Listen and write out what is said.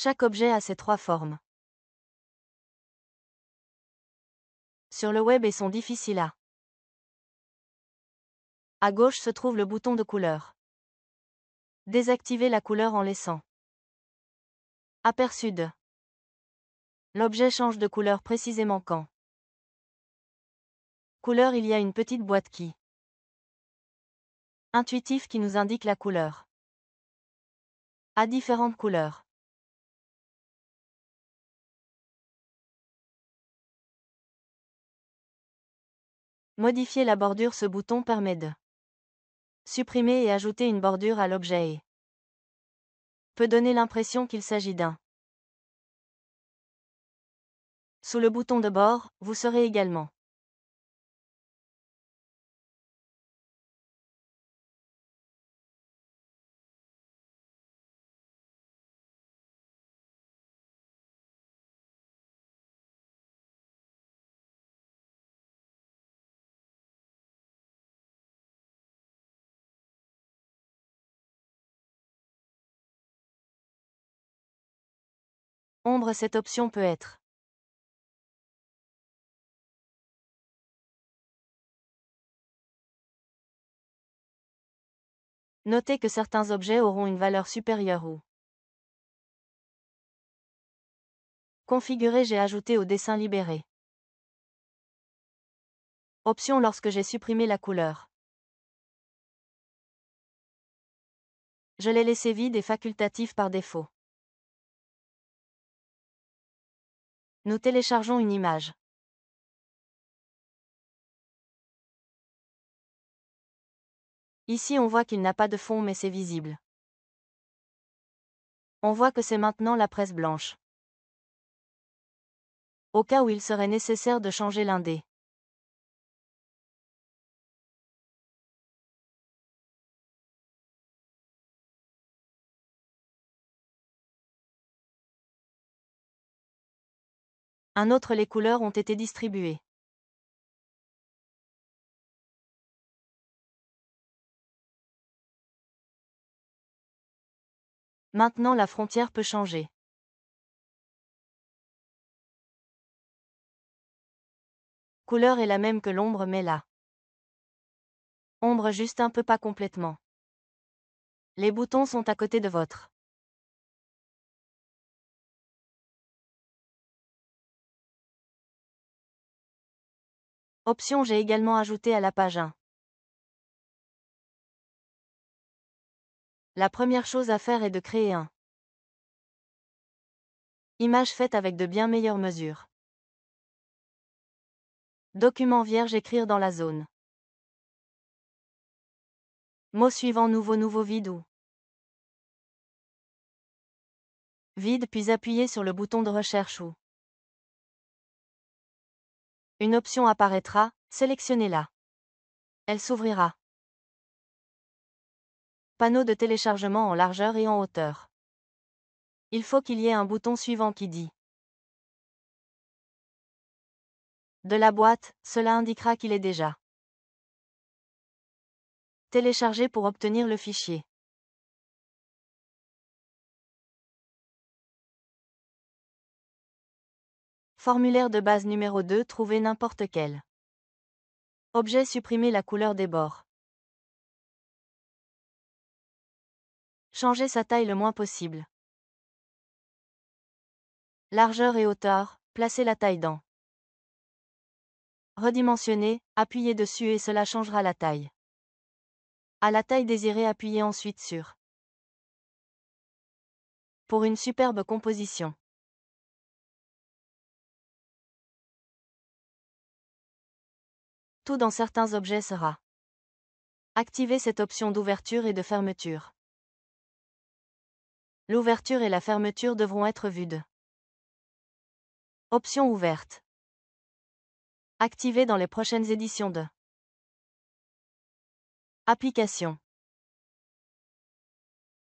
Chaque objet a ses trois formes. Sur le web et sont difficiles à. À gauche se trouve le bouton de couleur. Désactivez la couleur en laissant. Aperçu de. L'objet change de couleur précisément quand. Couleur, il y a une petite boîte qui. Intuitif qui nous indique la couleur. À différentes couleurs. Modifier la bordure. Ce bouton permet de supprimer et ajouter une bordure à l'objet et peut donner l'impression qu'il s'agit d'un. Sous le bouton de bord, vous serez également ombre. Cette option peut être notez que certains objets auront une valeur supérieure ou configurer. J'ai ajouté au dessin libéré. Option lorsque j'ai supprimé la couleur. Je l'ai laissé vide et facultatif par défaut. Nous téléchargeons une image. Ici on voit qu'il n'a pas de fond mais c'est visible. On voit que c'est maintenant la presse blanche. Au cas où il serait nécessaire de changer l'un des un autre, les couleurs ont été distribuées. Maintenant la frontière peut changer. Couleur est la même que l'ombre mais là. Ombre juste un peu, pas complètement. Les boutons sont à côté de votre. Option. J'ai également ajouté à la page 1. La première chose à faire est de créer un image faite avec de bien meilleures mesures. Document vierge. Écrire dans la zone. Mot suivant. Nouveau vide ou vide, puis appuyez sur le bouton de recherche ou une option apparaîtra, sélectionnez-la. Elle s'ouvrira. Panneau de téléchargement en largeur et en hauteur. Il faut qu'il y ait un bouton suivant qui dit de la boîte, cela indiquera qu'il est déjà téléchargé pour obtenir le fichier. Formulaire de base numéro 2. Trouvez n'importe quel objet. Supprimer la couleur des bords. Changer sa taille le moins possible. Largeur et hauteur, placez la taille dans. Redimensionner, appuyez dessus et cela changera la taille. À la taille désirée, appuyez ensuite sur. Pour une superbe composition. Tout dans certains objets sera. Activez cette option d'ouverture et de fermeture. L'ouverture et la fermeture devront être vues de. Option ouverte. Activée dans les prochaines éditions de. Application.